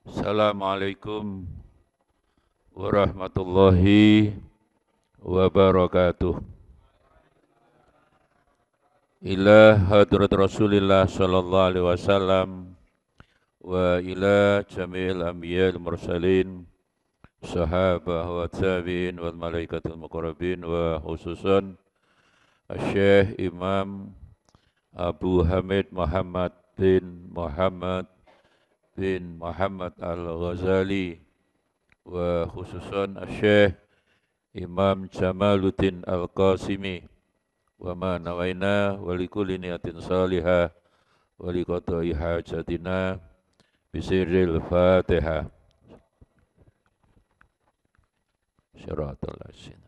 Assalamualaikum warahmatullahi wabarakatuh. Ila hadrat Rasulillah sallallahu alaihi wasallam wa ila jami'il anbiya'il mursalin sahabah wa tabi'in wal malaikatul muqarrabin wa khususan Syekh Imam Abu Hamid Muhammad bin Muhammad Al-Ghazali wa khususan Syekh Imam Jamaluddin Al-Qasimi wa ma nawaina wa likulli niyatin salihah wa liqada'i hajatina bisirril Fatihah. Syaratul Asin.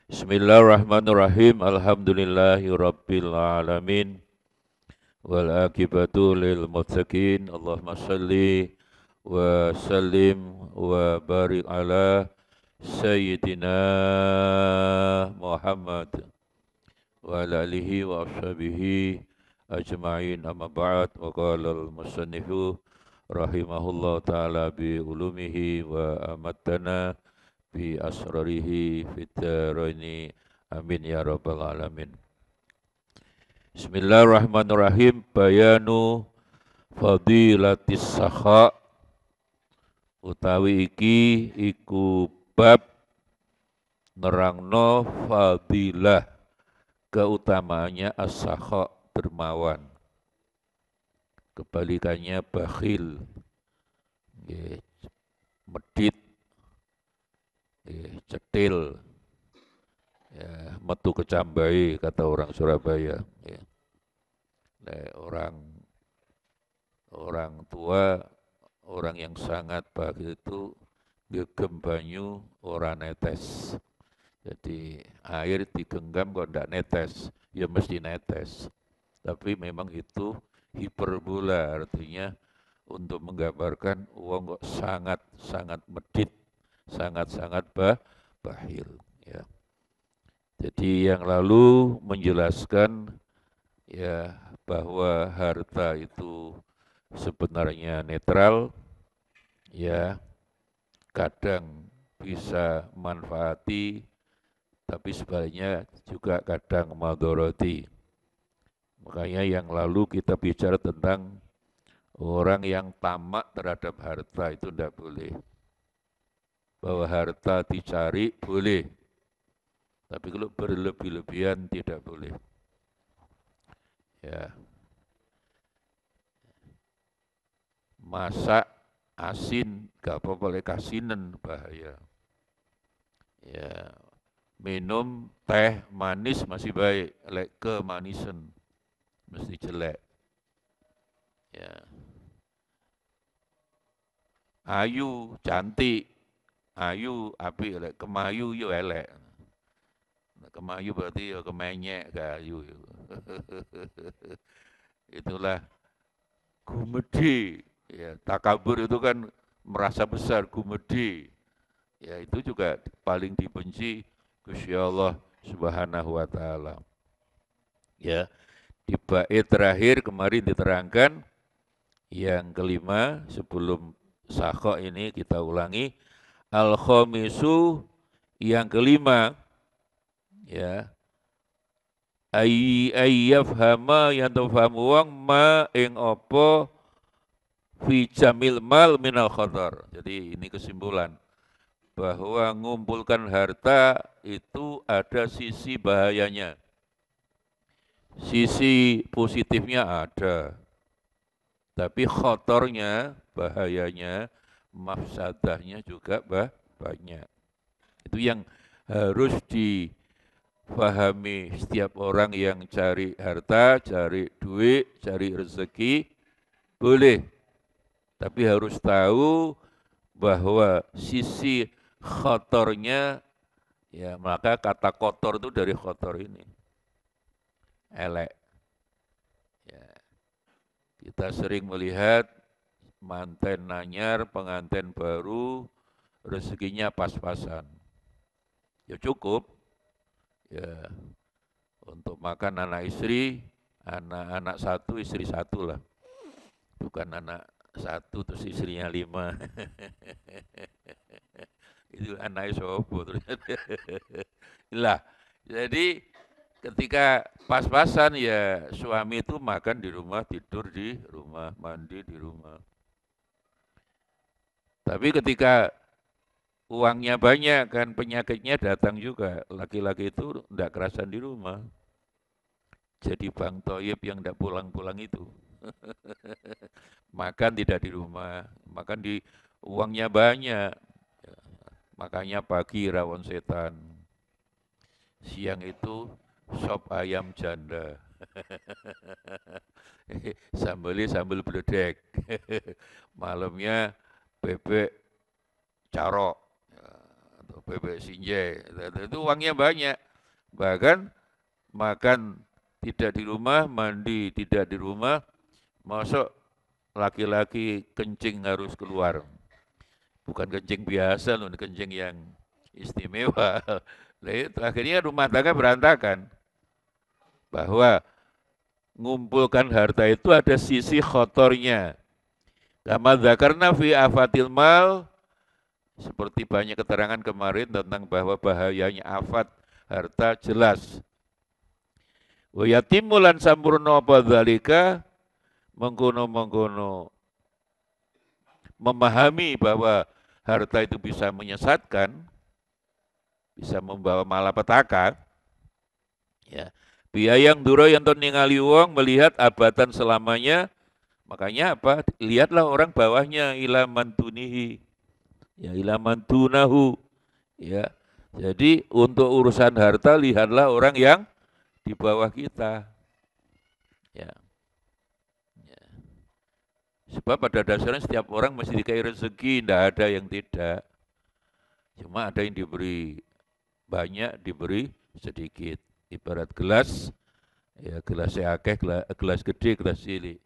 Bismillahirrahmanirrahim. Alhamdulillahi rabbil alamin. Wal akibatu lil muttaqin. Allahumma salli wa sallim wa barik ala Sayyidina Muhammad wa ala alihi wa ashabihi ajma'in amma ba'd wa qala al-musannifu rahimahullah ta'ala bi ulumihi wa amattana bi asrarihi fid dharaini amin ya rabbal alamin. Bismillahirrahmanirrahim. Bayanu fadilatis sakha utawi iki iku bab nerangno fadilah keutamaannya as-sakha dermawan, kebalikannya bakhil, medit, cetil, metu kecambai kata orang Surabaya. Orang tua, orang yang sangat bakhil itu gegem banyu ora netes. Jadi air digenggam kok ndak netes, ya mesti netes. Tapi memang itu hiperbola, artinya untuk menggambarkan wong kok sangat medit, sangat bakhil. Ya. Jadi yang lalu menjelaskan ya bahwa harta itu sebenarnya netral, ya kadang bisa manfaati, tapi sebaliknya juga kadang madharati. Makanya yang lalu kita bicara tentang orang yang tamak terhadap harta itu tidak boleh. Bahwa harta dicari boleh, tapi kalau berlebih-lebihan tidak boleh. Ya. Masak asin gak apa-apa, oleh kasinen bahaya. Ya. Minum teh manis masih baik, lek kemanisan mesti jelek. Ya. Ayu cantik, ayu api, lek kemayu yo elek. Kemayu berarti ya kemenyek gak ayu. Itulah gumedi. Ya, takabur itu kan merasa besar, gumedi. Ya, itu juga paling dibenci Gusti Allah Subhanahu wa taala. Ya, di bait terakhir kemarin diterangkan yang kelima sebelum sakho ini kita ulangi al-khamisu yang kelima ya ayyafhama yang tafhamu wong ma ing apa fi jamil mal minal khatar. Jadi ini kesimpulan bahwa mengumpulkan harta itu ada sisi bahayanya. Sisi positifnya ada, tapi khotornya, bahayanya, mafsadahnya juga banyak. Itu yang harus difahami setiap orang yang cari harta, cari duit, cari rezeki, boleh. Tapi harus tahu bahwa sisi khotornya, ya maka kata kotor itu dari khotor ini. Elek. Ya. Kita sering melihat manten nanyar, pengantin baru, rezekinya pas-pasan. Ya cukup, ya untuk makan anak istri anak satu, istri satu lah. Bukan anak satu terus istrinya 5. Itu anaknya sopo terus. Lah, jadi ketika pas-pasan ya suami itu makan di rumah, tidur di rumah, mandi di rumah. Tapi ketika uangnya banyak kan penyakitnya datang juga. Laki-laki itu tidak kerasan di rumah. Jadi Bang Toyib yang tidak pulang-pulang itu. Makan tidak di rumah, makan di uangnya banyak. Makanya pagi rawon setan, siang itu sop ayam janda, sambelnya sambel bledek, malamnya bebek carok, atau bebek sinjai, itu uangnya banyak. Bahkan makan tidak di rumah, mandi tidak di rumah, masuk laki-laki kencing harus keluar. Bukan kencing biasa loh, kencing yang istimewa. Nah, itu akhirnya rumah tangga berantakan. Bahwa ngumpulkan harta itu ada sisi khotornya. Kama dzakarna fi afatil mal, seperti banyak keterangan kemarin tentang bahwa bahayanya afat harta jelas. Wa yatimmu lan sampurna apa dzalika mengkono-mengkono memahami bahwa harta itu bisa menyesatkan, bisa membawa malapetaka, ya. Biayang duro yang ningali wong melihat abatan selamanya, makanya apa? Lihatlah orang bawahnya ila mantunihi, ya ila mantunahu, ya. Jadi untuk urusan harta lihatlah orang yang di bawah kita, ya. Ya. Sebab pada dasarnya setiap orang mesti dikasih rezeki, tidak ada yang tidak. Cuma ada yang diberi banyak, diberi sedikit. Ibarat gelas, ya gelasnya akeh, gelas gede, gelas cilik.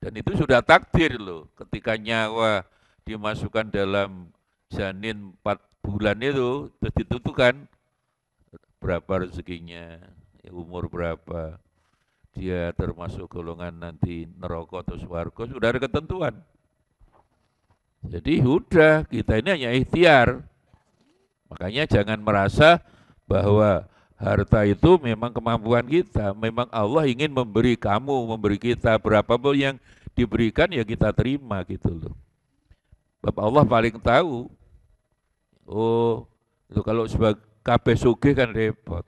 Dan itu sudah takdir loh. Ketika nyawa dimasukkan dalam janin 4 bulan itu, terus ditentukan berapa rezekinya, ya umur berapa, dia termasuk golongan nanti neraka atau swarga, sudah ada ketentuan. Jadi udah, kita ini hanya ikhtiar. Makanya jangan merasa bahwa harta itu memang kemampuan kita. Memang Allah ingin memberi kamu, memberi kita berapapun yang diberikan ya kita terima gitu loh. Bapak Allah paling tahu. Oh, itu kalau sebagai kabeh sugih kan repot.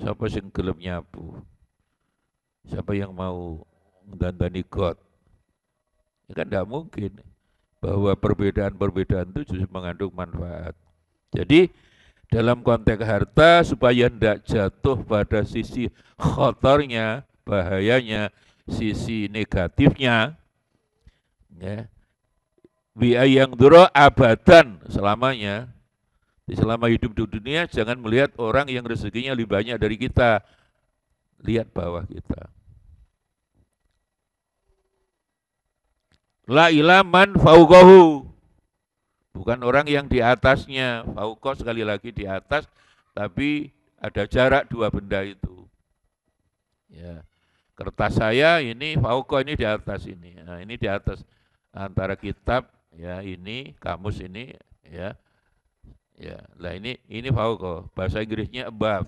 Siapa sing gelem nyapu? Siapa yang mau mendandani God? Ya kan tidak mungkin. Bahwa perbedaan-perbedaan itu justru mengandung manfaat. Jadi dalam konteks harta supaya tidak jatuh pada sisi khotornya, bahayanya, sisi negatifnya, ya, yang duro abadan selamanya. Selama hidup di dunia jangan melihat orang yang rezekinya lebih banyak dari kita, lihat bawah kita. La ilaman fauqahu, bukan orang yang di atasnya, fauqah sekali lagi di atas, tapi ada jarak dua benda itu. Ya, kertas saya ini fauqah, ini di atas ini. Nah, ini di atas antara kitab ya ini, kamus ini ya. Ya, lah ini fauqah. Bahasa Inggrisnya above.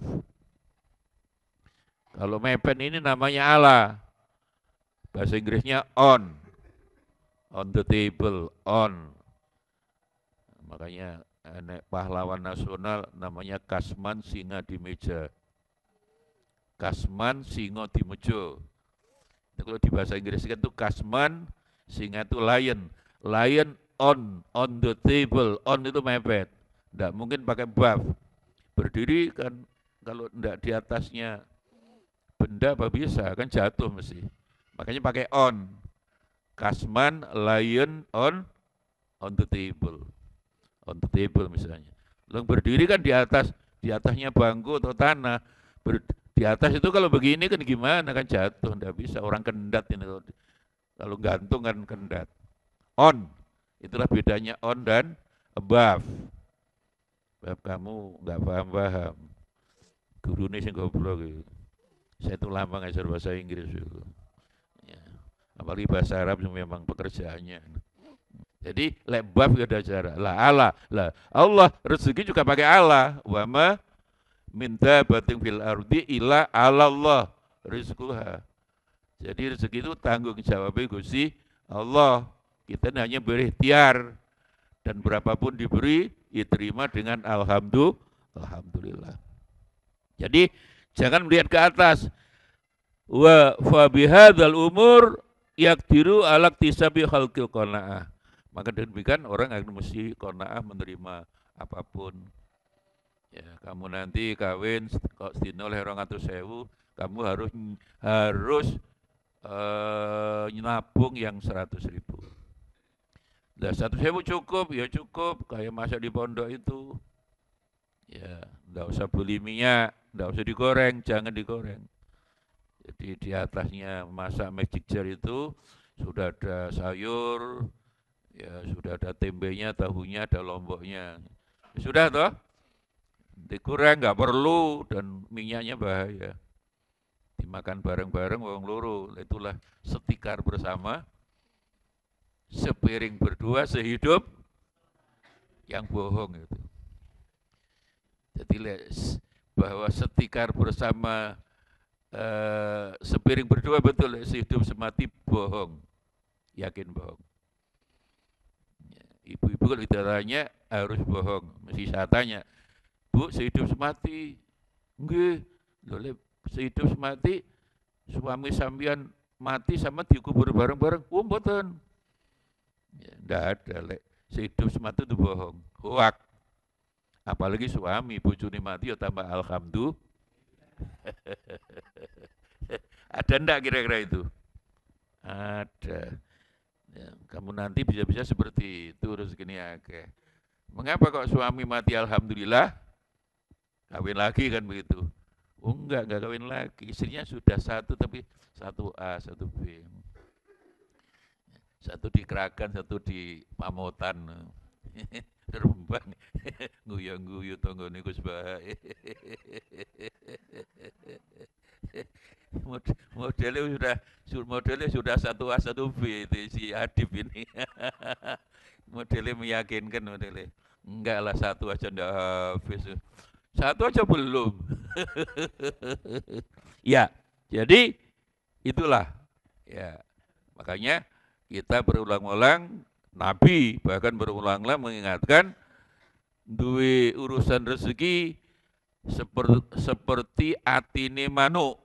Kalau mepen ini namanya ala. Bahasa Inggrisnya on. On the table, on. Makanya pahlawan nasional namanya Kasman singa di meja. Kasman singa di meja. Kalau di bahasa Inggris kan itu Kasman singa itu lion. Lion on the table. On itu mepet. Tidak mungkin pakai buff. Berdiri kan kalau tidak di atasnya benda apa bisa kan jatuh mesti. Makanya pakai on. Kasman lion on the table. On the table misalnya. Lalu berdiri kan di atasnya bangku atau tanah. Di atas itu kalau begini kan gimana kan jatuh, enggak bisa. Orang kendat ini kalau gantung kan kendat. On, itulah bedanya on dan above. Sebab kamu enggak paham-paham. Guru ini sih goblok gitu. Saya itu lama ngajar bahasa Inggris dulu. Ya. Apalagi bahasa Arab yang memang pekerjaannya. Jadi lebab ya ada cara. Lah Allah, lah Allah rezeki juga pakai Allah. Wa ma minta batin fil ardi ila Allah rizquha. Jadi rezeki itu tanggung jawabnya Gusti Allah. Kita hanya berikhtiar dan berapapun diberi, ya terima dengan alhamdulillah. Jadi jangan melihat ke atas. Wa fa bihadzal umur yakdiru ala tisabi khalqil qanaah. Maka demikian orang akan mesti qanaah menerima apapun. Ya, kamu nanti kawin kok sedina oleh 200.000, kamu harus nabung yang 100.000. Nah, 100.000 cukup, ya cukup. Kayak masak di pondok itu. Ya, enggak usah beli minyak, enggak usah digoreng, jangan digoreng. Jadi di atasnya masak magic jar itu sudah ada sayur, ya sudah ada tembenya, tahunya, ada lomboknya. Ya, sudah toh? Digoreng nggak perlu dan minyaknya bahaya. Dimakan bareng-bareng wong loro, itulah setikar bersama, sepiring berdua sehidup yang bohong itu. Jadi bahwa setikar bersama sepiring berdua betul, sehidup semati bohong, yakin bohong. Ibu-ibu kalau ditanya harus bohong, mesti saya tanya, Bu sehidup semati, enggak, boleh sehidup semati, suami sampean mati sama dikubur bareng-bareng, mboten. Ya, enggak ada, lek sehidup semati itu bohong, hoak. Apalagi suami bojone mati ya tambah alhamdulillah. Ada enggak kira-kira itu? Ada. Ya, kamu nanti bisa-bisa seperti itu rezekinya akeh. Mengapa kok suami mati alhamdulillah? Kawin lagi kan begitu. Oh enggak kawin lagi. Istrinya sudah satu tapi satu A, satu B. Satu di Kragan, satu di Pamotan. Rembang. Nguyang-guyu tonggone Gus Bae. Modelnya sudah satu A satu B itu si Adib ini. Modelnya meyakinkan modelnya. Enggak lah satu aja ndak habis. Satu aja belum. Ya, jadi itulah. Ya, makanya kita berulang-ulang, Nabi bahkan berulang-ulang mengingatkan duwe urusan rezeki seperti atine manuk.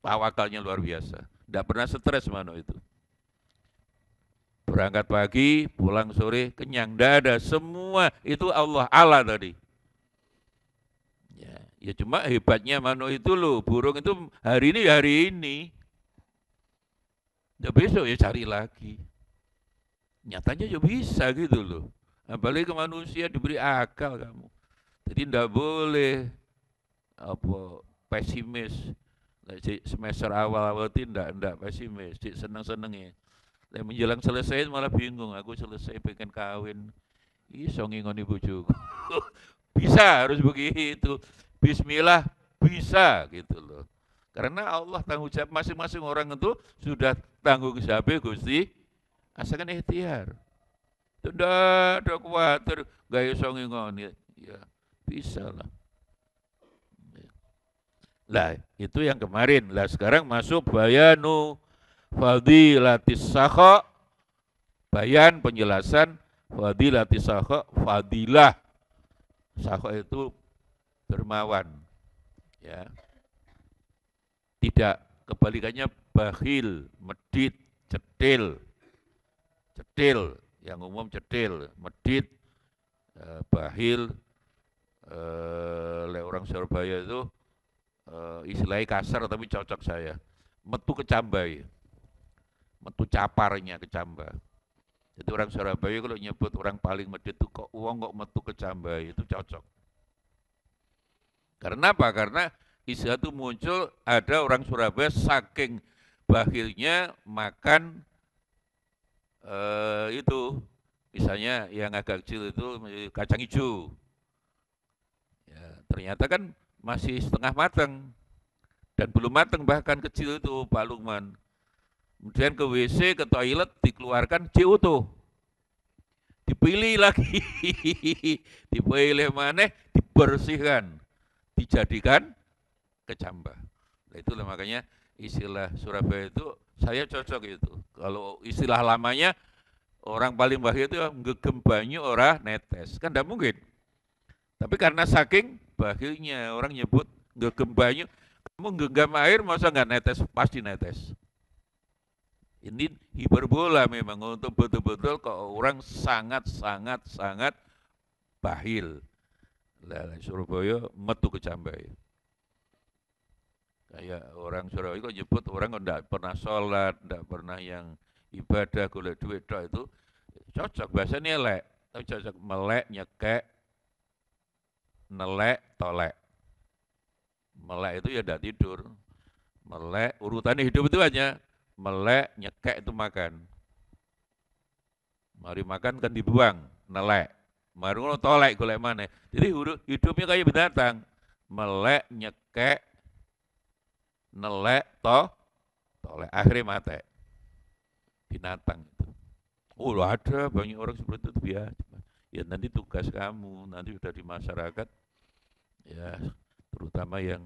Tawakalnya luar biasa. Tidak pernah stres manuk itu. Berangkat pagi, pulang sore, kenyang. Tidak ada. Semua itu Allah tadi. Ya cuma hebatnya manuk itu loh. Burung itu hari ini ya hari ini. Ya besok ya cari lagi. Nyatanya ya bisa gitu loh. Apalagi ke manusia diberi akal kamu. Jadi tidak boleh pesimis. Semester awal-awal tidak pesimis, seneng-senengnya. Menjelang selesai malah bingung, aku selesai pengen kawin. Iso ngingoni bojoku. Bisa, harus begitu. Bismillah, bisa gitu loh. Karena Allah tanggung jawab masing-masing orang itu sudah tanggung jawab Gusti, asalkan ikhtiar. Tidak ada khawatir, gak iso ngingoni. Ya, bisa lah. Lah, itu yang kemarin. Lah sekarang masuk bayanu fadilatis sakha, bayan penjelasan fadilatis sakha, fadilah. Sakha itu dermawan. Ya. Tidak, kebalikannya bakhil, medit, cetil. Cetil, yang umum cetil, medit, bakhil, oleh orang Surabaya itu istilahnya kasar tapi cocok saya. Metu kecambai, metu caparnya kecamba. Jadi orang Surabaya kalau nyebut orang paling medit itu kok uang kok metu kecambai itu cocok. Karena apa? Karena istilah itu muncul ada orang Surabaya saking bakhilnya makan itu misalnya yang agak kecil itu kacang hijau. Ya, ternyata kan masih setengah matang. Dan belum matang bahkan kecil itu Pak Lukman. Kemudian ke WC, ke toilet, dikeluarkan utuh. Dipilih lagi, dipilih mana, dibersihkan, dijadikan kecambah. Nah, itulah makanya istilah Surabaya itu saya cocok itu. Kalau istilah lamanya orang paling bahaya itu ngegem banyu ora netes. Kan tidak mungkin. Tapi karena saking bahagianya orang nyebut ngegem banyu, kamu genggam air masa nggak netes? Pasti netes. Ini hiperbola memang untuk betul-betul kalau orang sangat bahil. Lah Surabaya metu kecambai. Kayak orang Surabaya kok nyebut orang kok enggak pernah sholat, enggak pernah yang ibadah golek duit tok itu cocok bahasanya elek. Tapi cocok melek, nyekek, nelek, tolek. Melek itu ya enggak tidur. Melek, urutannya hidup itu hanya melek, nyekek itu makan. Mari makan kan dibuang, nelek. Mari tolek golek mana. Jadi hidupnya kayak binatang. Melek, nyekek, nelek, tolek. Akhirnya mati. Binatang itu. Oh ada banyak orang seperti itu ya. Ya nanti tugas kamu, nanti sudah di masyarakat, ya terutama yang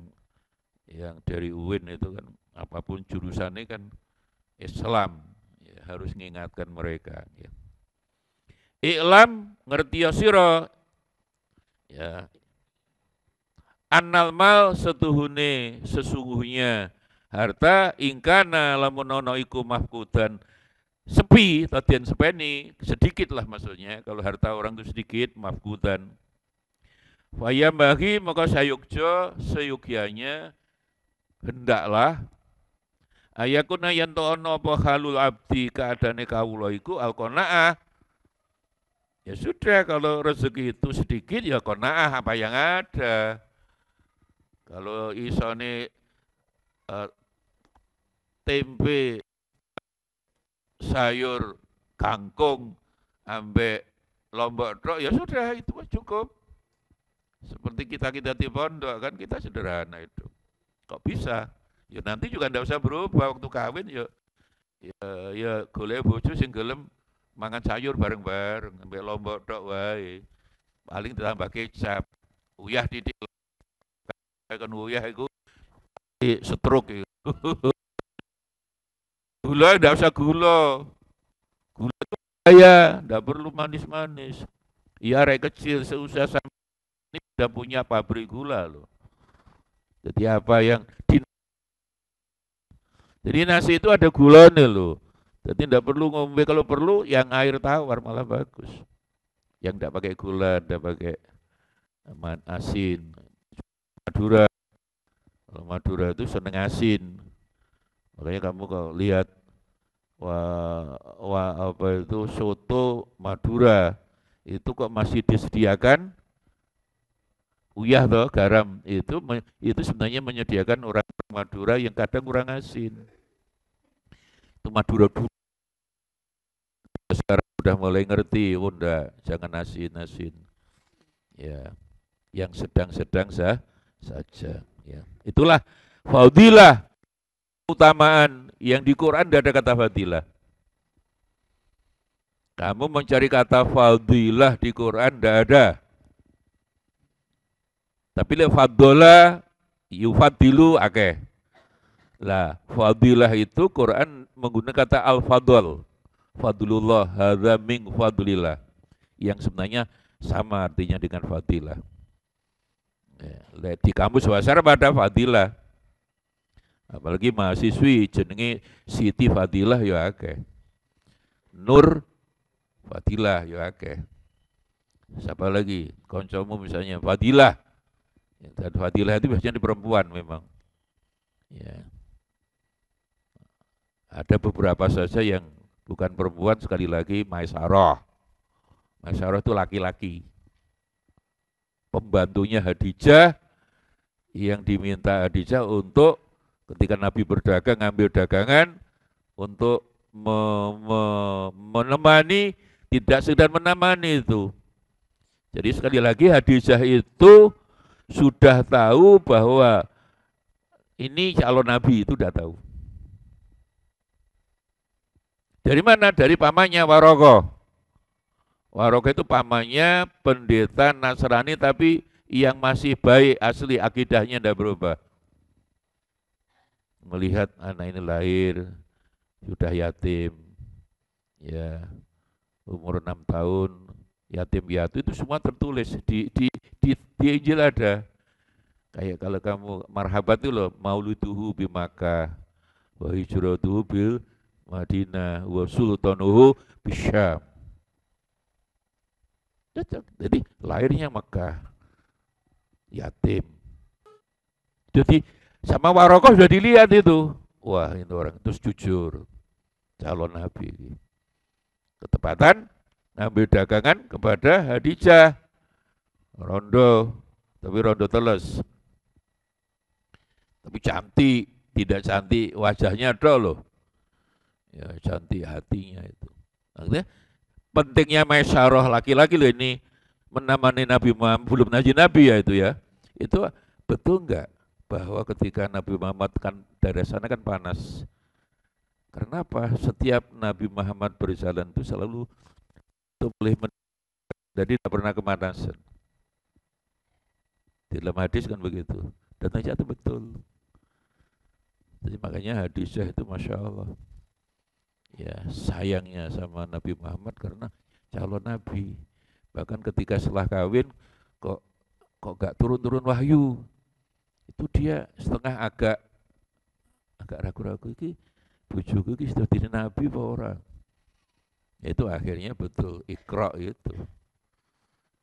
dari UIN itu kan, apapun jurusannya kan Islam, ya, harus mengingatkan mereka. Ya. Iklam ngerti sira, ya. Annal mal setuhune sesungguhnya harta ingkana lamun ono iku mafkudan sepi tadian sepeni sedikit lah maksudnya kalau harta orang itu sedikit mafkudan. Fayam bagi maka sayukjo seyukianya hendaklah ayakuna yanto ono apa halul abdi keadaane kawula iku alqanaah. Ya sudah kalau rezeki itu sedikit ya qanaah apa yang ada. Kalau isone tempe sayur kangkung ambek lombok tok ya sudah itu cukup. Seperti kita di pondok kan kita sederhana itu. Kok bisa? Ya nanti juga ndak usah berubah waktu kawin ya golek bojo sing gelem mangan sayur bareng-bareng ambek lombok tok wae. Paling ditambah kecap. Uyah didik kan uyah iku stroke itu. Gula ndak usah gula. Gula itu bahaya, ndak perlu manis-manis. Iya arek kecil seusia sampai ini sudah punya pabrik gula loh. Jadi apa yang jadi nasi itu ada gulanya loh. Jadi tidak perlu ngombe, kalau perlu yang air tawar malah bagus. Yang tidak pakai gula, tidak pakai asin. Madura, kalau Madura itu seneng asin. Makanya kamu kalau lihat apa itu soto Madura itu kok masih disediakan uyah toh garam itu sebenarnya menyediakan orang Madura yang kadang kurang asin. Itu Madura dulu sekarang udah mulai ngerti, oh enggak, jangan asin-asin. Ya, yang sedang-sedang saja. Ya. Itulah fadilah utamaan yang di Quran tidak ada kata fadilah. Kamu mencari kata fadilah di Quran tidak ada. Tapi le fadola yufadilu akeh. Lah, fadilah itu Quran menggunakan kata al-fadl. Fadlullah hadza min fadlillah. Yang sebenarnya sama artinya dengan fadilah. Ya, di kamus bahasa Arab ada fadilah. Apalagi mahasiswi jenenge Siti Fadilah ya akeh. Nur Fadilah ya akeh. Siapa lagi? Koncomu misalnya Fadilah. Dan Fadilah itu biasanya di perempuan memang. Ya. Ada beberapa saja yang bukan perempuan, sekali lagi Maisarah. Maisarah itu laki-laki. Pembantunya Hadijah yang diminta Hadijah untuk ketika Nabi berdagang, ngambil dagangan untuk menemani, tidak sekedar menemani itu. Jadi sekali lagi Hadijah itu sudah tahu bahwa Ini calon nabi itu udah tahu. Dari mana? Dari pamannya Waroko. Waroko itu pamannya pendeta Nasrani tapi yang masih baik asli akidahnya tidak berubah. Melihat anak ini lahir sudah yatim, ya umur 6 tahun, yatim piatu itu semua tertulis di Injil ada. Kayak kalau kamu marhabat itu loh, mauliduhu bi Makkah, wa hijratuhu bil Madinah, wa sultanuhu bisyam. Jadi lahirnya Makkah, yatim. Jadi sama Warokoh sudah dilihat itu. Wah ini orang terus jujur, calon nabi. Ketepatan ngambil dagangan kepada Hadijah. Rondo, tapi rondo teles. Tapi cantik, tidak cantik wajahnya ada loh. Ya cantik hatinya itu. Artinya pentingnya maisyaroh laki-laki loh ini menemani Nabi Muhammad, belum Nabi ya itu ya. Itu betul enggak bahwa ketika Nabi Muhammad kan dari sana kan panas. Karena apa? Setiap Nabi Muhammad berjalan itu selalu boleh jadi tidak pernah kemanasan. Di dalam hadis kan begitu. Dan ternyata itu betul. Jadi makanya hadisnya itu Masya Allah. Ya sayangnya sama Nabi Muhammad karena calon Nabi. Bahkan ketika setelah kawin kok gak turun-turun wahyu. Itu dia setengah agak ragu-ragu iki bojoku iki sudah jadi nabi apa ora. Itu akhirnya betul Iqra itu.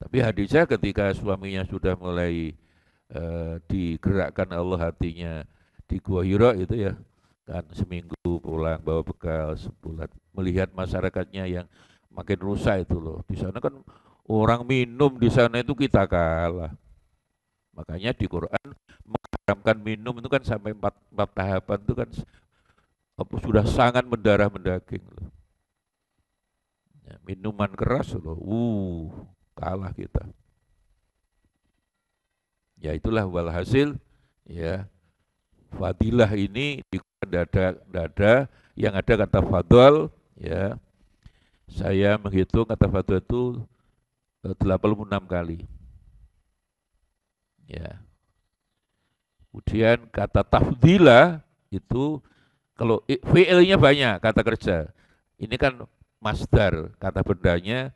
Tapi Hadijah ketika suaminya sudah mulai digerakkan Allah hatinya di Gua Hira itu ya, kan seminggu pulang bawa bekal sebulan, melihat masyarakatnya yang makin rusak itu loh. Di sana kan orang minum di sana itu kita kalah. Makanya di Quran mengharamkan minum itu kan sampai empat tahapan itu kan sudah sangat mendarah mendaging loh. Ya, minuman keras loh, kalah kita. Ya itulah walhasil ya fadilah ini di dada yang ada kata fadl ya. Saya menghitung kata fadl itu 86 kali. Ya. Kemudian kata tafdilah itu kalau fi'ilnya banyak kata kerja. Ini kan masdar kata bendanya.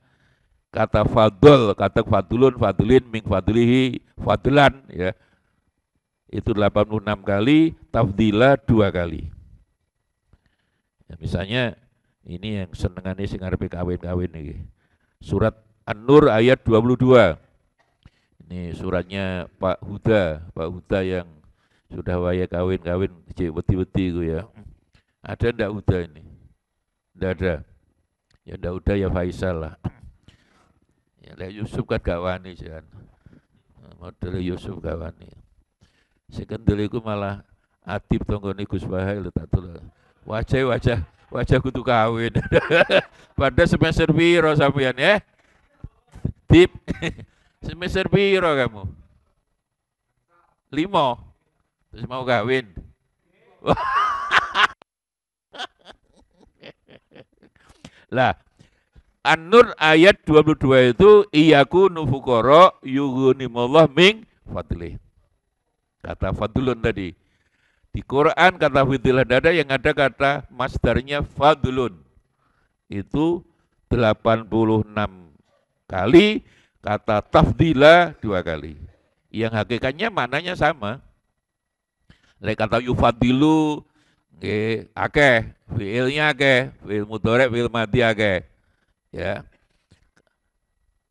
Kata fadl, kata fadlun, fadlin, ming fadlihi, fadlan ya. Itu 86 kali, tafdilah 2 kali. Ya, misalnya ini yang senengannya sing ngarepe kawin-kawin iki. Surat An-Nur ayat 22. Ini suratnya Pak Huda yang sudah waya kawin-kawin cek wedi-wedi ku ya. Ada ndak Huda ini? Ndak ada. Ya ndak Huda ya Faisal lah. Ya Yusuf kan gak wani kan. Model Yusuf gak wani. Sekendel iku malah Adib tonggone Gus Bahai lho tak tolong. Wajah kudu kawin. Pada semester piro sampean ya? Dip. Semester piro kamu? 5. Terus mau kawin. Lah, An-Nur ayat 22 itu iyaku nufukoro yughnimullah ming fadlih. Kata fadlun tadi. Di Quran kata fadilah dada yang ada kata masdarnya fadlun. Itu 86 kali, kata tafdilah 2 kali. Yang hakikatnya maknanya sama. Lek kata yufadilu akeh, fi'ilnya akeh, fi'il mudhari', fi'il madhi akeh. Ya.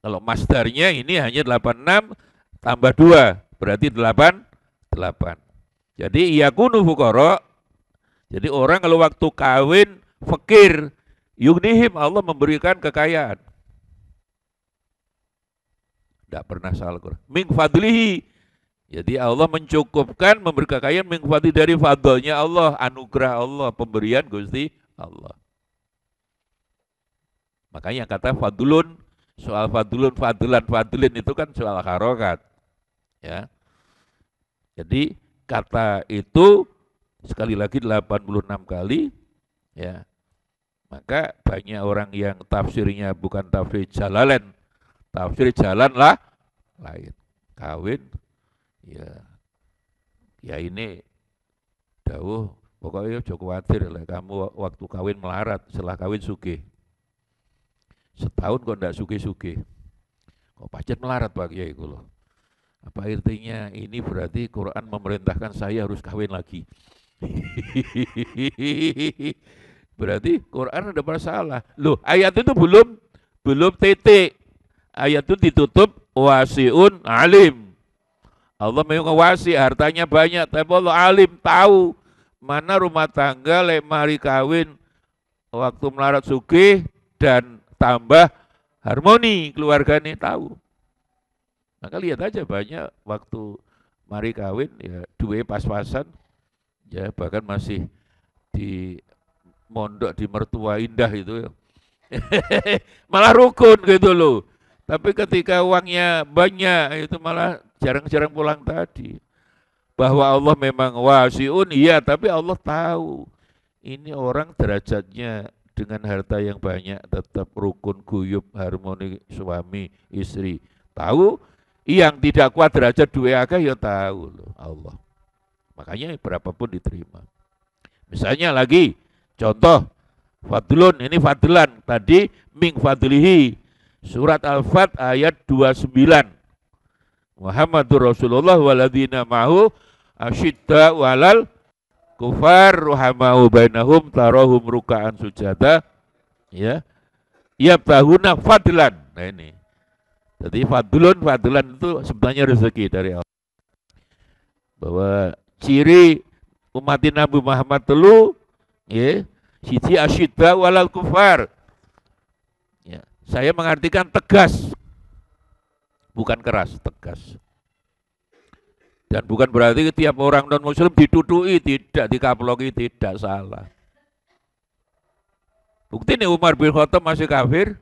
Kalau masdarnya ini hanya 86 tambah 2, berarti 8. Jadi yakunu fuqara. Jadi orang kalau waktu kawin fakir, yughnihim, Allah memberikan kekayaan. Tidak pernah salah Quran. Min fadlihi. Jadi Allah mencukupkan memberi kekayaan min fadli dari fadlnya Allah, anugerah Allah, pemberian Gusti Allah. Makanya kata fadlun, soal fadlun, fadlan, fadlin itu kan soal harokat. Ya. Jadi kata itu sekali lagi 86 kali, ya. Maka banyak orang yang tafsirnya bukan tafsir Jalalain, tafsir jalan lah lain. Kawin, ya, ya ini dawuh pokoknya ojo kuwatir lah kamu waktu kawin melarat, setelah kawin sugih. Setahun kok ndak sugih-sugih. Kok pacet melarat Pak Kiai kula. Apa artinya ini berarti Quran memerintahkan saya harus kawin lagi. Berarti Quran ada masalah. Loh, ayat itu belum titik. Ayat itu ditutup wasiun alim. Allah memang wasi, hartanya banyak, tapi Allah alim, tahu mana rumah tangga lek mari kawin waktu melarat sugih dan tambah harmoni keluarganya tahu. Maka lihat aja banyak waktu mari kawin ya dua pas-pasan ya bahkan masih di mondok di mertua indah itu malah rukun gitu loh. Tapi ketika uangnya banyak itu malah jarang-jarang pulang tadi. Bahwa Allah memang wasiun, iya, tapi Allah tahu ini orang derajatnya dengan harta yang banyak tetap rukun guyub harmoni suami istri. Tahu yang tidak kuat derajat dua akeh ya tahu loh Allah. Makanya berapapun diterima. Misalnya lagi contoh fadlun, ini fadlan tadi ming fadlihi surat Al-Fat ayat 29. Muhammadur Rasulullah waladina ma'hu asyidda walal kufar ruhamau bainahum tarahum ruka'an sujada ya yabtahuna fadlan. Nah ini jadi fadlan itu sebenarnya rezeki dari Allah. Bahwa ciri umat Nabi Muhammad telu ya siji asyidda walal kufar ya, saya mengartikan tegas bukan keras, tegas. Dan bukan berarti tiap orang non muslim dituduhi, tidak dikaploki, tidak, salah. Bukti nih Umar bin Khattab masih kafir,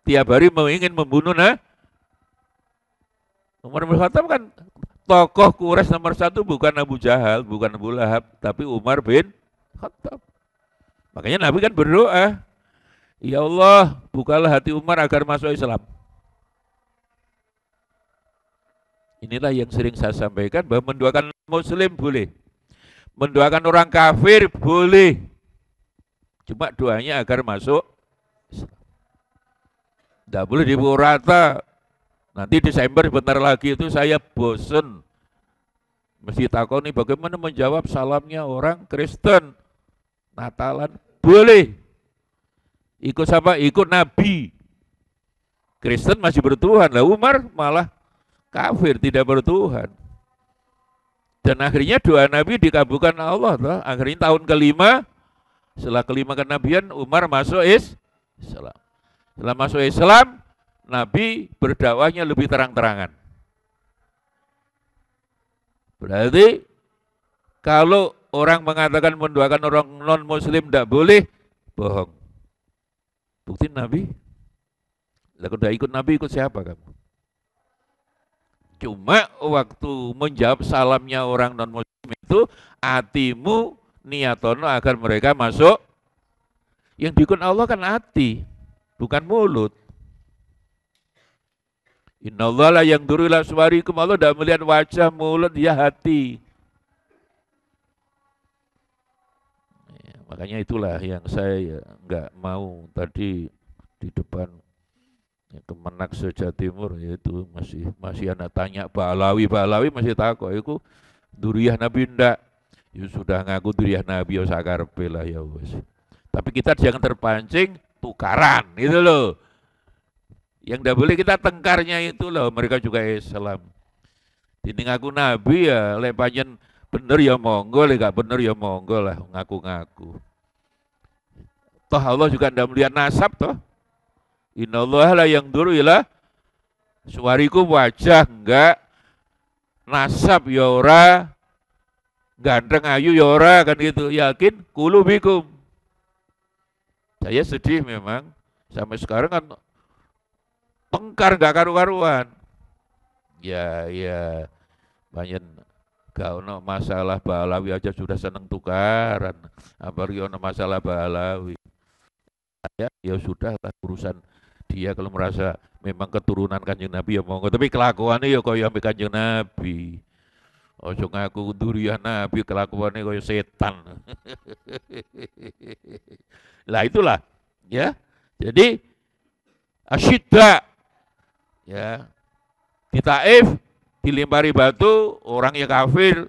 tiap hari ingin membunuh Umar bin Khattab kan tokoh Quraisy nomor satu bukan Abu Jahal, bukan Abu Lahab, tapi Umar bin Khattab. Makanya Nabi kan berdoa, ya Allah, bukalah hati Umar agar masuk Islam. Inilah yang sering saya sampaikan bahwa mendoakan muslim boleh. Mendoakan orang kafir boleh. Cuma doanya agar masuk Islam. Tidak boleh dipukul rata. Nanti Desember bentar lagi itu saya bosen. Mesti takoni bagaimana menjawab salamnya orang Kristen. Natalan boleh. Ikut siapa? Ikut Nabi. Kristen masih bertuhan. Lah Umar malah kafir, tidak bertuhan. Dan akhirnya doa Nabi dikabulkan Allah. Toh. Akhirnya tahun kelima, setelah kelima kenabian, Umar masuk Islam. Setelah masuk Islam, Nabi berdakwahnya lebih terang-terangan. Berarti kalau orang mengatakan mendoakan orang non-muslim tidak boleh, bohong. Bukti Nabi. Kalau udah ikut Nabi, ikut siapa kamu? Cuma waktu menjawab salamnya orang non-muslim itu, hatimu niatono agar mereka masuk. Yang diikut Allah kan hati, bukan mulut. Innallaha la yanzuru ila suwarikum, Allah tidak melihat wajah, mulut, dia hati. Ya, makanya itulah yang saya enggak mau tadi di depan Kemenak Jawa Timur yaitu masih anak tanya Balawi masih takut itu duriyah Nabi ndak ya sudah ngaku duriyah Nabi ya sakarepe lah ya wis. Tapi kita jangan terpancing tukaran itu loh. Yang ndak boleh kita tengkarnya itu loh, mereka juga Islam. Dini ngaku Nabi ya lek panjen bener ya monggo, lek gak bener ya monggo lah ngaku-ngaku. Toh Allah juga ndak melihat nasab toh. Innallaha la yanzuru ila suwarikum, wajah enggak, nasab ya ora, ganteng ayu ya ora, kan gitu. Yakin kulubikum. Saya sedih memang sampai sekarang kan tengkar enggak karu-karuan. Ya Banyak gak ono masalah Balawi aja sudah seneng tukaran. Apalagi ono masalah Balawi. Ya sudah lah urusan dia kalau merasa memang keturunan Kanjeng Nabi ya monggo. Tapi kelakuannya ya kaya ambek Kanjeng Nabi. Ojo ngaku durian Nabi kelakuannya kaya setan. Lah itulah ya. Jadi asyidda ya di Taif dilempari batu orang yang kafir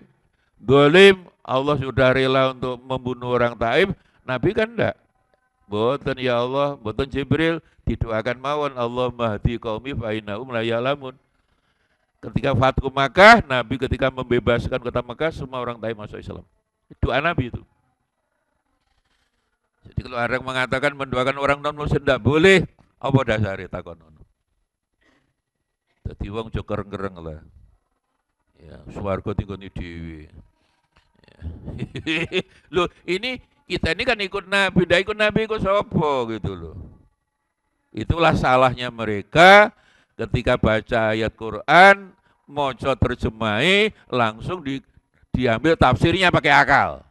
dolim Allah sudah rela untuk membunuh orang Taif. Nabi kan enggak. Boten ya Allah, boten Jibril didoakan mawon Allah mahdi qaumi fa innahum la ya'lamun. Ketika Fathu Makkah, Nabi ketika membebaskan kota Makkah, semua orang Taif masuk Islam. Doa Nabi itu. Jadi kalau ada yang mengatakan mendoakan orang non-muslim tidak boleh, apa dasarnya takon? Jadi wong jo kereng-kereng lah. Ya, swarga tinggone dhewe. Ya. Loh, ini kita ini kan ikut Nabi, dah ikut Nabi ikut sapa gitu loh. Itulah salahnya mereka ketika baca ayat Quran, moco terjemahi, langsung diambil tafsirnya pakai akal.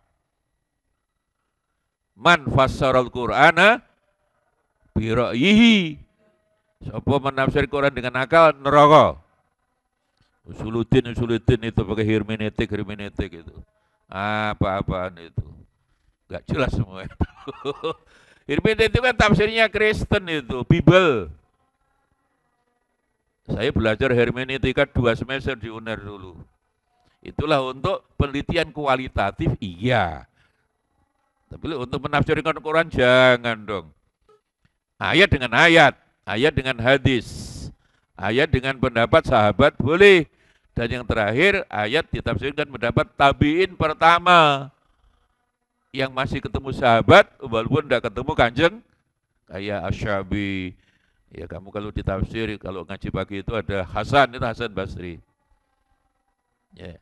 Man fassaral Qur'ana bi ra'yihi. Sapa menafsir Quran dengan akal neraka. Usuluddin itu pakai hermeneutik itu. Apa-apaan itu. Enggak jelas semua itu. Hermeneutik itu kan tafsirnya Kristen itu, Bible. Saya belajar hermeneutika 2 semester di UNER dulu. Itulah untuk penelitian kualitatif, iya. Tapi untuk menafsirkan Quran jangan dong. Ayat dengan ayat, ayat dengan hadis, ayat dengan pendapat sahabat boleh. Dan yang terakhir ayat ditafsirkan pendapat tabi'in pertama. Yang masih ketemu sahabat, walaupun tidak ketemu Kanjeng, kayak Asy-Syabi. Ya kamu kalau ditafsir, kalau ngaji pagi itu ada Hasan, itu Hasan Basri. Ya,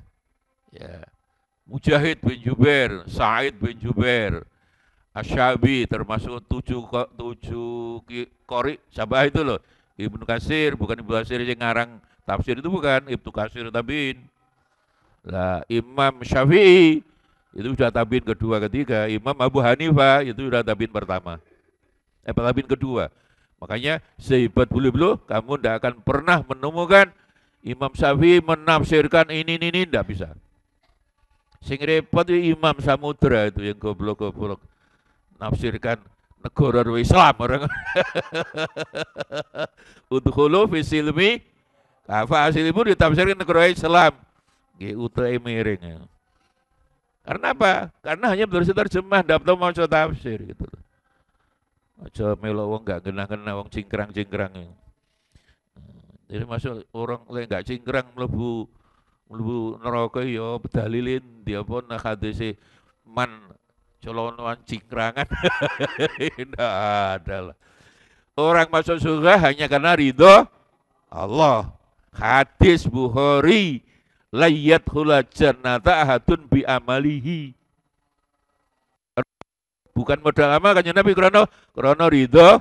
ya. Mujahid bin Jubair, Sa'id bin Jubair, Asy-Syabi termasuk tujuh qori Sabah itu loh. Ibnu Katsir, bukan Ibnu Katsir yang ngarang tafsir itu bukan, Ibnu Katsir tabiin. Lah Imam Syafi'i itu sudah tabiin kedua ketiga, Imam Abu Hanifah itu sudah tabiin pertama. Tabiin kedua. Makanya sehebat bulu-bulu kamu tidak akan pernah menemukan Imam Syafi'i menafsirkan ini tidak bisa. Sing repot itu Imam Samudra itu yang goblok-goblok nafsirkan negara Islam orang. Udkhulu fi silmi kafa asilimu ditafsirkan negara Islam. Nggih utuhe miring. Karena apa? Karena hanya berusaha terjemah, tidak tahu mau tafsir gitu loh. Aja melo wong enggak genah-genah wong cingkrang-cingkrang. Jadi masuk orang lain enggak cingkrang mlebu neraka ya bedalilin dia pun hadise man colonoan cingkrangan. Tidak ada lah. Orang masuk surga hanya karena ridho Allah. Hadis Bukhari la yadkhulul jannata ahadun bi amalihi. Bukan modal amal kanjeng Nabi krono ridho.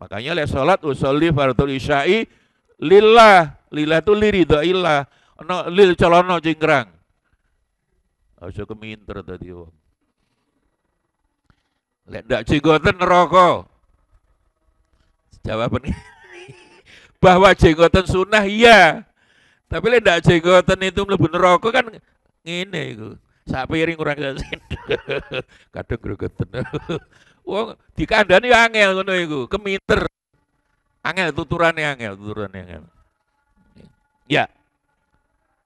Makanya lek salat usolli fardhu isya'i lillah. Lillah itu liridho illah. No, lil colono cingkrang. Aja keminter tadi wong. Lek ndak jenggoten neraka. Jawaban bahwa jenggoten sunnah iya. Tapi lek ndak jenggoten itu mlebu neraka kan ngene iku. Sak piring kurang sasin. Kadang gregetan. Wong dikandani angel ngono iku, keminter. Angel tuturane angel. Ya.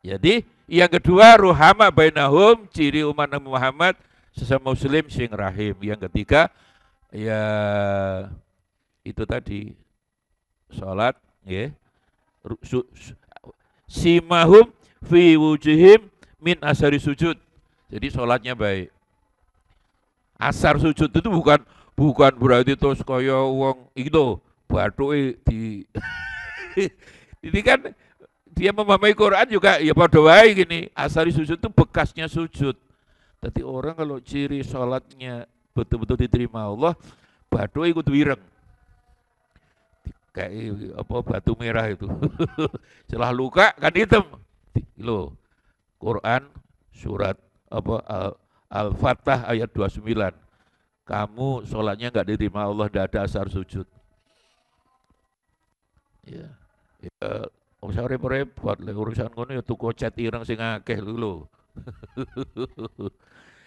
Jadi yang kedua ruhama bainahum, ciri umat Nabi Muhammad sesama muslim sing rahim. Yang ketiga ya itu tadi salat nggih. Simahum fi wujuhim min asari sujud. Jadi salatnya baik. Asar sujud itu bukan berarti terus kaya wong itu bathuke di ini kan dia memahami Quran juga ya pada wae gini, asari sujud itu bekasnya sujud. Jadi orang kalau ciri sholatnya betul-betul diterima Allah, bathuke kudu ireng. Kayak apa batu merah itu. Setelah luka kan hitam. Loh, Quran surat apa Al-Fatah ayat 29. Kamu sholatnya nggak diterima Allah, tidak ada asar sujud. Ya, ya, usah repot-repot, urusan ngono ya tuku cet ireng sing akeh lho.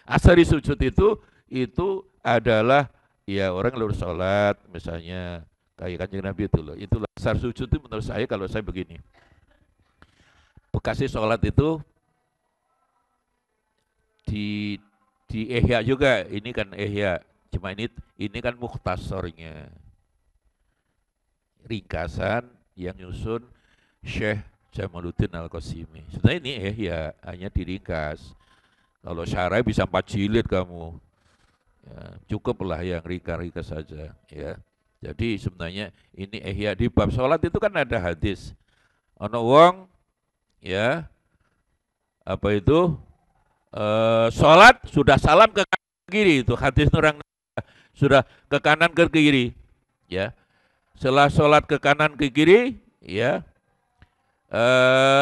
Asari sujud itu adalah ya orang lurus sholat misalnya kayak Kanjeng Nabi itu loh. Itulah asar sujud itu menurut saya kalau saya begini. Bekasih sholat itu di Ihya juga, ini kan Ihya. Cuma ini kan mukhtasornya, ringkasan yang nyusun Syekh Jamaluddin Al-Qasimi. Sebenarnya ini Ihya, hanya diringkas. Kalau syarah bisa 4 jilid kamu. Ya, cukuplah yang ringkas saja. Ya. Jadi sebenarnya ini Ihya di bab sholat itu kan ada hadis. Ono wong ya apa itu sholat sudah salam ke kiri, itu hadis orang sudah ke kanan ke kiri, ya. Setelah sholat ke kanan ke kiri, ya,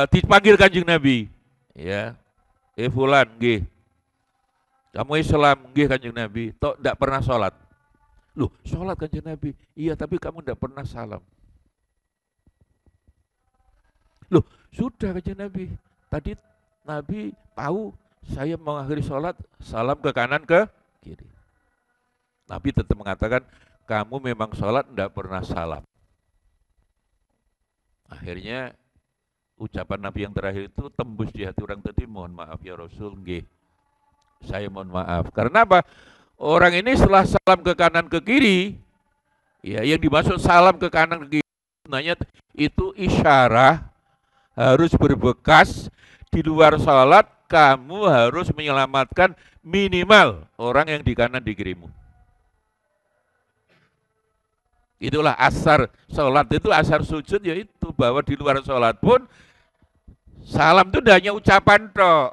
dipanggil Kanjeng Nabi, ya, fulan, nggih, kamu Islam, nggih Kanjeng Nabi, tok tidak pernah sholat. Loh, sholat Kanjeng Nabi, iya tapi kamu tidak pernah salam. Loh, sudah Kanjeng Nabi, tadi Nabi tahu saya mengakhiri sholat, salam ke kanan ke kiri. Nabi tetap mengatakan, kamu memang sholat tidak pernah salam. Akhirnya ucapan Nabi yang terakhir itu tembus di hati orang tadi, mohon maaf ya Rasul, nggih, saya mohon maaf. Karena apa? Orang ini setelah salam ke kanan ke kiri, ya yang dimaksud salam ke kanan ke kiri, sebenarnya itu isyarah harus berbekas di luar sholat, kamu harus menyelamatkan minimal orang yang di kanan di kirimu. Itulah asar sholat itu, asar sujud yaitu bahwa di luar sholat pun salam itu tidak hanya ucapan toh,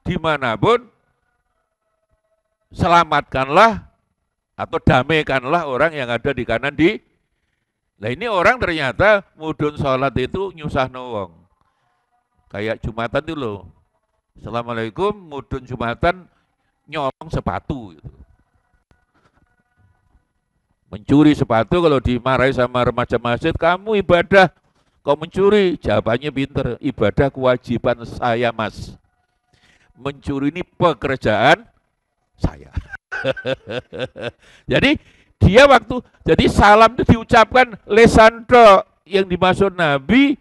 dimanapun selamatkanlah atau damaikanlah orang yang ada di kanan di. Nah ini orang ternyata mudun sholat itu nyusah wong. Kayak Jumatan itu loh. Assalamualaikum, mudun Jumatan nyolong sepatu gitu. Mencuri sepatu, kalau dimarahi sama remaja masjid, kamu ibadah, kau mencuri. Jawabannya pinter, ibadah kewajiban saya mas. Mencuri ini pekerjaan saya. Jadi dia jadi salam itu diucapkan lesanto, yang dimaksud Nabi,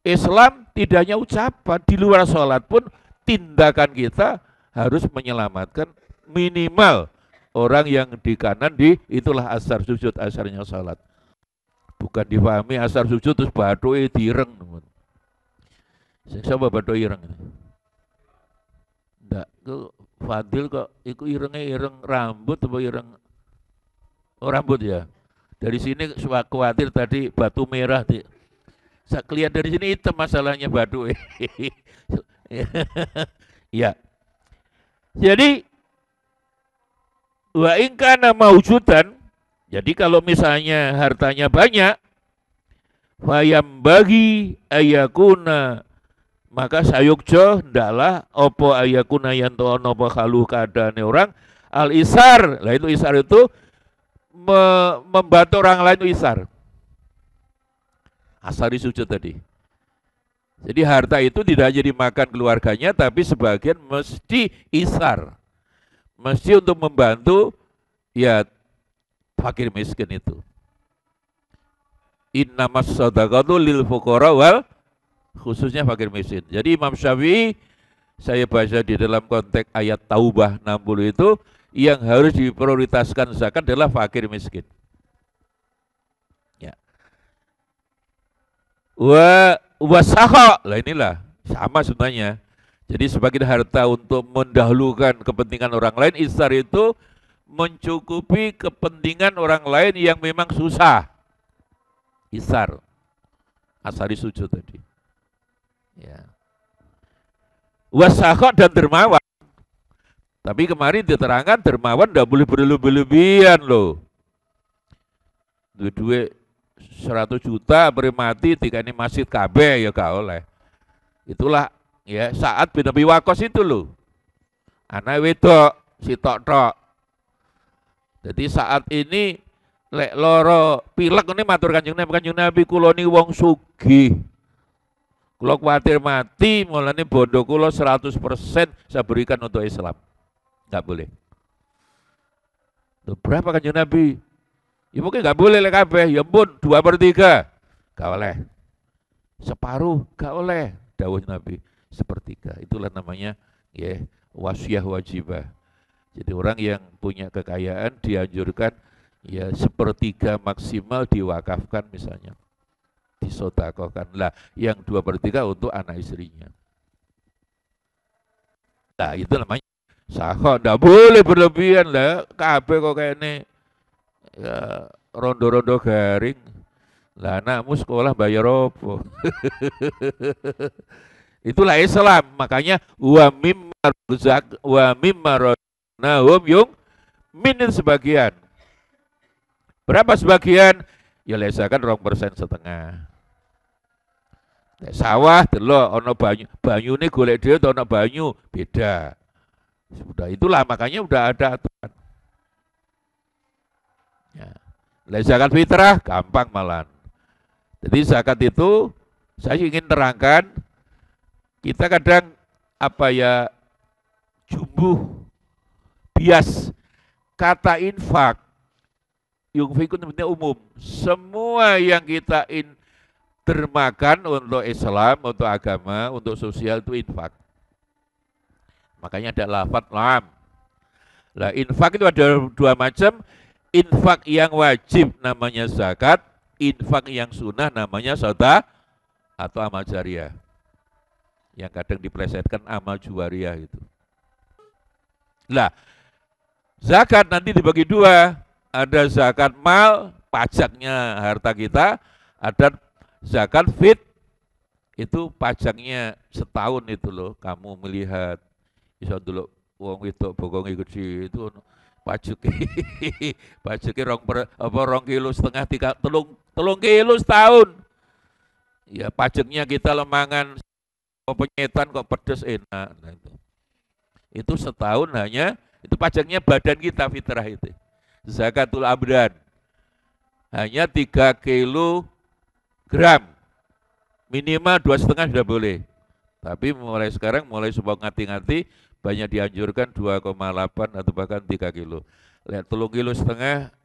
Islam tidak hanya ucapan, di luar sholat pun tindakan kita harus menyelamatkan minimal orang yang di kanan itulah asar sujud, asarnya salat. Bukan difahami asar sujud terus badoe direng. Siapa badoe ireng? Ndak, kok Fadil kok iku irenge ireng rambut apa ireng rambut ya. Dari sini khawatir tadi batu merah. Saya kelihatan dari sini hitam masalahnya badoe. Ya. Jadi wa in kana maujudan, jadi kalau misalnya hartanya banyak, fayam bagi ayakuna, maka sayukjo ndaklah opo ayakuna yanto ono bakhalu keadaane orang al isar. Lah itu isar itu membantu orang lain, itu isar. Asari sujud tadi. Jadi harta itu tidak hanya dimakan keluarganya, tapi sebagian mesti isar. Mesti untuk membantu ya fakir miskin itu. Innamas shadaqatu lil fuqara wal, khususnya fakir miskin. Jadi Imam Syafi'i, saya baca di dalam konteks ayat Taubah 60 itu, yang harus diprioritaskan zakat adalah fakir miskin. Ya. Wasakha, lah inilah sama sebenarnya. Jadi sebagian harta untuk mendahulukan kepentingan orang lain, isar itu mencukupi kepentingan orang lain yang memang susah. Isar, asari sujud tadi. Ya. Wasakha dan dermawan. Tapi kemarin diterangkan dermawan tidak boleh berlebihan loh. Duit 100 juta beri mati, tika ini masjid KB ya gak oleh. Itulah ya Sa'ad bin Abi Waqqas itu loh. Anak wedok sitok tok. Jadi saat ini lek loro pilek ini matur Kanjeng Nabi kula ni wong sugih. Kula kuatir mati, mulane bondo kula 100% saya berikan untuk Islam. Enggak boleh. Tuh, berapa Kanjeng Nabi? Ya mungkin enggak boleh lek kabeh, ya pun 2/3. Enggak oleh. Separuh enggak oleh. Dawuh Nabi sepertiga. Itulah namanya ya wasiah wajibah. Jadi orang yang punya kekayaan dianjurkan ya sepertiga maksimal diwakafkan misalnya. Disodakohkan lah, yang 2/3 untuk anak istrinya. Nah itu namanya sahok, nggak boleh berlebihan lah. Kabeh kok kayak ini ya, rondo-rondo garing. Lah anakmu sekolah bayar apa? Itulah Islam. Makanya wa mimma razaqnahum yung minin sebagian. Berapa sebagian? Ya lesakan 2,5%. Nek sawah delok ana banyune golek dhewe ana banyu beda. Sudah itulah makanya udah ada aturan. Ya. Zakat fitrah gampang malan. Jadi zakat itu saya ingin terangkan kita kadang apa ya jumbuh bias kata infak yungfikun sebenarnya umum. Semua yang kita dermakan untuk Islam, untuk agama, untuk sosial itu infak. Makanya ada lafaz lam. Lah infak itu ada dua macam. Infak yang wajib namanya zakat, infak yang sunnah namanya sedekah atau amal jariah. Yang kadang diplesetkan amal juwariah itu. Lah, zakat nanti dibagi dua. Ada zakat mal, pajaknya harta kita, ada zakat fit itu pajaknya setahun itu loh, kamu melihat bisa dulu wong itu bokongi gede itu pajaknya rong kilo setengah telung kilo setahun. Ya pajaknya kita lemangan penyetan kok pedes enak. Nah, itu setahun hanya itu pajaknya badan kita fitrah itu. Zakatul abdan hanya 3 kilogram, minimal 2,5 sudah boleh. Tapi mulai sekarang, mulai sebuah ngati-ngati, banyak dianjurkan 2,8 atau bahkan 3 kilo. Lihat 3,5 kilo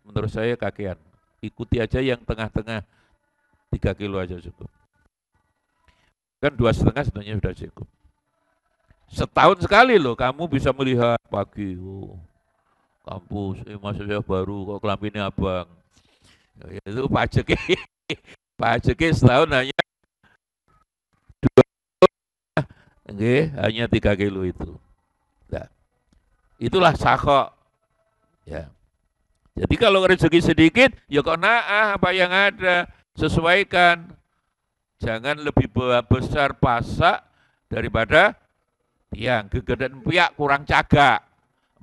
menurut saya kakean. Ikuti aja yang tengah-tengah 3 kilo aja cukup. Kan 2,5 sebenarnya sudah cukup. Setahun sekali loh kamu bisa melihat pagi. Kampus, mahasiswa baru kok kelaminnya abang. Ya, itu pajaknya setahun hanya 3 kilo itu. Nah, itulah sakok. Ya. Jadi kalau rezeki sedikit, ya kok naah apa yang ada, sesuaikan. Jangan lebih besar pasak daripada tiang. Gegedan piak kurang cagak.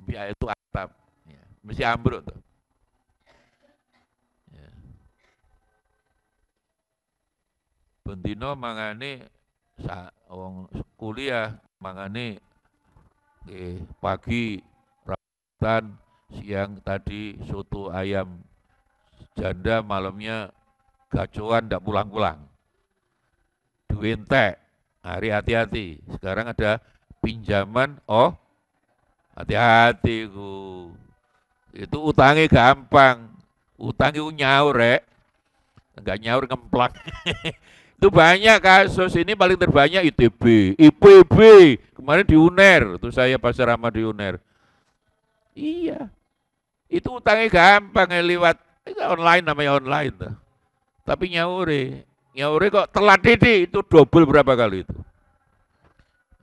Piak itu atap. Mesti ambruk tuh. Ya. Bendino mangane wong kuliah mangane pagi rambutan, siang tadi soto ayam janda, malamnya gacoan ndak pulang-pulang. Duit entek, hari hati-hati. Sekarang ada pinjaman, oh hati-hati ku. Itu utangnya gampang, utang itu nyaur enggak nyaur ngemplak. Itu banyak kasus, ini paling terbanyak ITB, IPB, kemarin di UNER, itu saya pas ceramah di UNER. Iya, itu utangnya gampang lewat online, namanya online. Tapi nyaure kok telat didik, itu double berapa kali itu.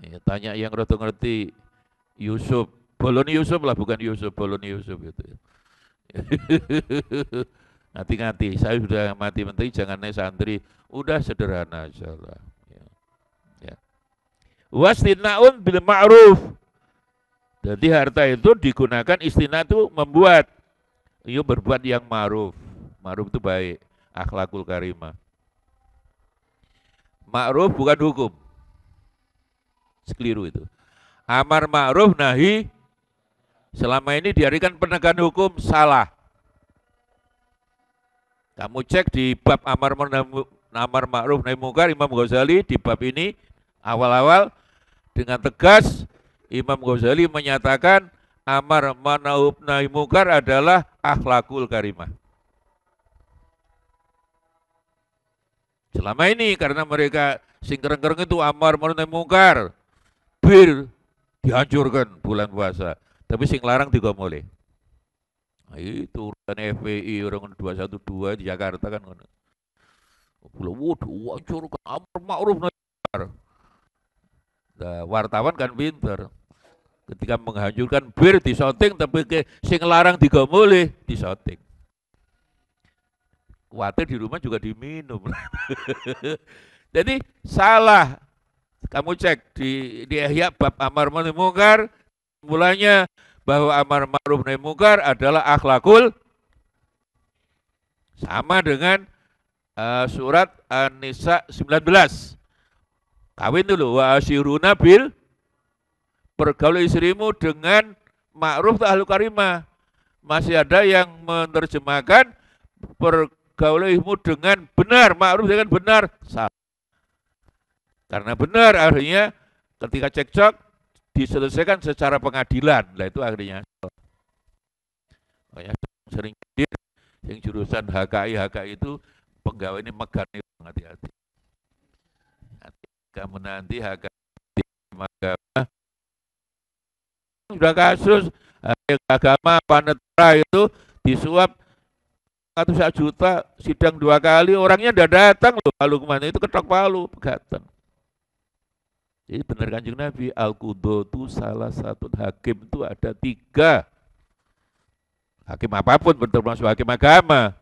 Ya, tanya yang ngerti Yusuf. Boloni Yusuf lah, bukan Yusuf, Boloni Yusuf itu. Hati-hati, saya sudah mati menteri, jangan naik santri, udah sederhana aja lah. Ya. Wastina'un bil ma'ruf. Jadi harta itu digunakan, istina itu membuat, yuk berbuat yang ma'ruf. Ma'ruf itu baik, akhlakul karimah. Ma'ruf bukan hukum. Keliru itu. Amar ma'ruf nahi selama ini diartikan penegakan hukum salah. Kamu cek di bab amar ma'ruf nahi mungkar Imam Ghazali di bab ini awal-awal dengan tegas Imam Ghazali menyatakan amar ma'ruf nahi mungkar adalah akhlakul karimah. Selama ini karena mereka sing kereng-kereng itu amar ma'ruf nahi mungkar, bir dihancurkan bulan puasa. Tapi sing larang juga boleh. Nah, itu urusan FPI orang 212 di Jakarta kan. Waduh, hancurkan amar ma'ruf nahi mungkar. Nah, wartawan kan pinter. Ketika menghancurkan bir disoting, tapi sing larang juga boleh disoting. Khawatir di rumah juga diminum. Jadi salah. Kamu cek di Ihya bab amar ma'ruf nahi mungkar, mulanya bahwa amar ma'ruf nahi mungkar adalah akhlakul sama dengan surat An-Nisa 19. Kawin dulu wa asyiruna bil, pergaul istrimu dengan ma'ruf atau ahlul karimah. Masih ada yang menerjemahkan pergaulimu dengan benar, ma'ruf dengan benar, salah. Karena benar artinya ketika cekcok diselesaikan secara pengadilan. Nah itu akhirnya. Makanya sering yang jurusan HKI itu pegawai ini megan itu hati-hati. Kamu nanti HKI agama sudah kasus agama panetera itu disuap 100 juta, sidang 2 kali, orangnya tidak datang loh, palu kemana itu ketok palu, pegatan. Jadi benar Kanjeng Nabi, al-qudho itu salah satu hakim itu ada 3. Hakim apapun, termasuk hakim agama.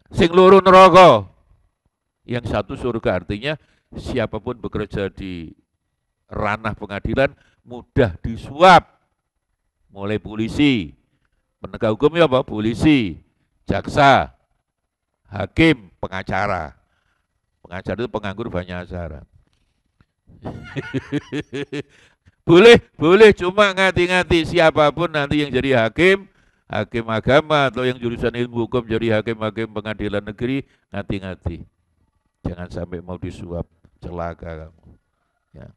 Sing loro neraka, yang satu surga. Artinya siapapun bekerja di ranah pengadilan mudah disuap. Mulai polisi, penegak hukum ya apa? Polisi, jaksa, hakim, pengacara. Pengacara itu penganggur banyak acara. boleh cuma ngati-ngati siapapun nanti yang jadi hakim agama atau yang jurusan ilmu hukum jadi hakim pengadilan negeri, ngati-ngati. Jangan sampai mau disuap, celaka kamu. Ya.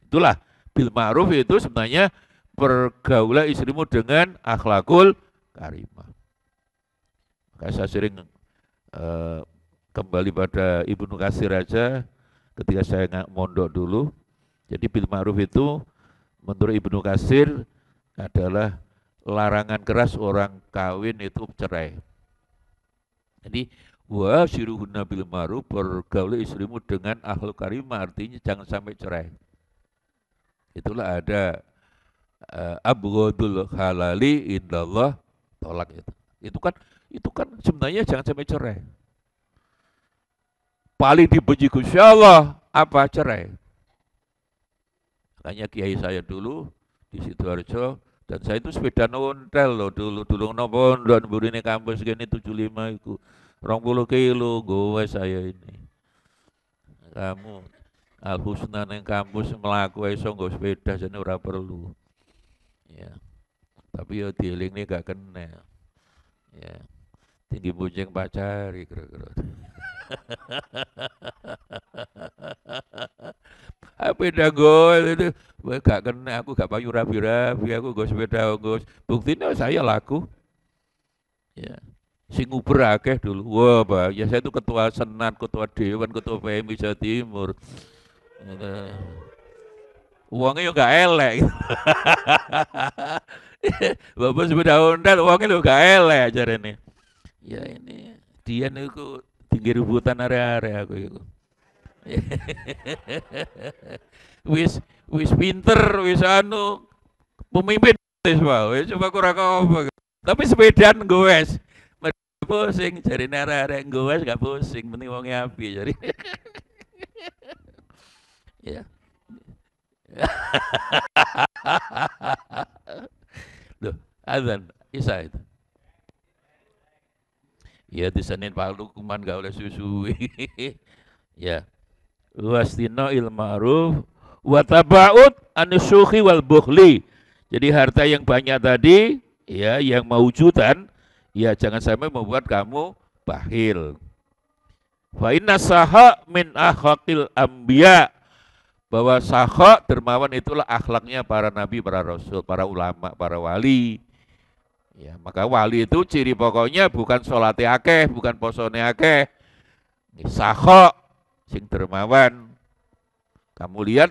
Itulah bil ma'ruf itu sebenarnya pergaulah istrimu dengan akhlakul karimah. Maka saya sering kembali pada Ibnu Katsir aja ketika saya mondok dulu. Jadi bil ma'ruf itu menurut Ibnu Katsir adalah larangan keras orang kawin itu cerai. Jadi wa syiruhunna bil ma'ruf, pergaulah istrimu dengan akhlak karimah, artinya jangan sampai cerai. Itulah ada abghadul halali indallah tolak itu. Itu kan sebenarnya jangan sampai cerai. Paling dibenci Gusti Allah apa? Cerai. Makanya kiai saya dulu di Sidoarjo, dan saya itu sepeda nontel loh dulu nopon dan burine kampus gini 75 itu 20 kilo gue saya ini. Kamu Al Husna neng kampus melaku iso nggo sepeda jane ora perlu. Ya. Tapi ya dieling nih gak kena. Ya. Tinggi bunceng pacari kira-kira. Sepeda gol itu gak kena, aku gak payu rapi-rapi, aku gue sepeda gue. Buktinya saya laku. Ya. Sing nguber akeh dulu. Wah, Pak, ya saya itu ketua senat, ketua dewan, ketua PMI Jawa Timur. Uangnya gak elek. Bapak sepeda ontel, uangnya lo gak elek acaranya. Ya ini, dia niku tinggi rebutan area-area aku itu. wis pinter, wis anu pemimpin wis wae, coba kurang apa. Tapi sepedaan goes. Pusing cari arek-arek goes gak pusing, penting wonge api cari. Ya. Loh, azan Isa itu. Ya di Senin Palu kuman gak oleh susu. Ya. Wastino il ma'ruf Wa tabaud anusyukhi wal bukhli. Jadi harta yang banyak tadi, ya, yang maujudan, ya jangan sampai membuat kamu bakhil. Fa inna saha min akhlaqil anbiya, bahwa saha dermawan itulah akhlaknya para nabi, para rasul, para ulama, para wali. Ya, maka wali itu ciri pokoknya bukan sholate akeh, bukan posone akeh. Saha sing dermawan. Kamu lihat,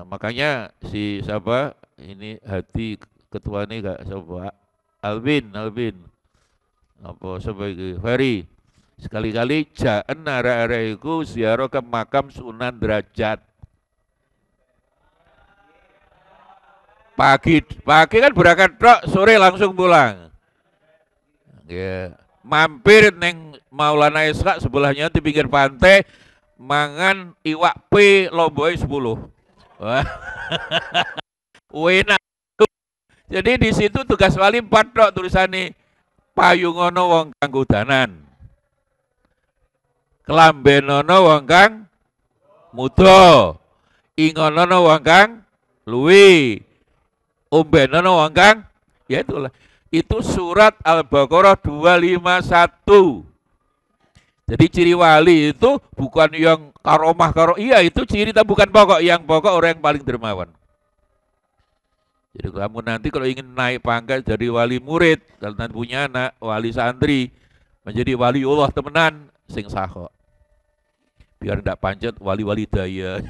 makanya si siapa ini hati ketua ini gak siapa Alvin apa sebagai Ferry sekali-kali jaan arek-arek iku ziarah ke makam Sunan Derajat. Pagi kan berangkat tok, sore langsung pulang. Ya, mampir neng Maulana Ishaq sebelahnya di pinggir pantai mangan iwak P lomboy 10. Wah, enak. Jadi di situ tugas wali 4 tok tulisannya payungono wong kang kudanan. Kelambenono wong kang muda. Ingonono wong kang luwi. Umbenono wong kang, ya itulah. Itu surat Al-Baqarah 251. Jadi ciri wali itu bukan yang karomah, iya itu ciri, tapi bukan pokok. Yang pokok orang yang paling dermawan. Jadi kamu nanti kalau ingin naik pangkat jadi wali murid, kalau nanti punya anak, wali santri, menjadi wali Allah temenan, sing saho. Biar tidak pancet wali-wali daya.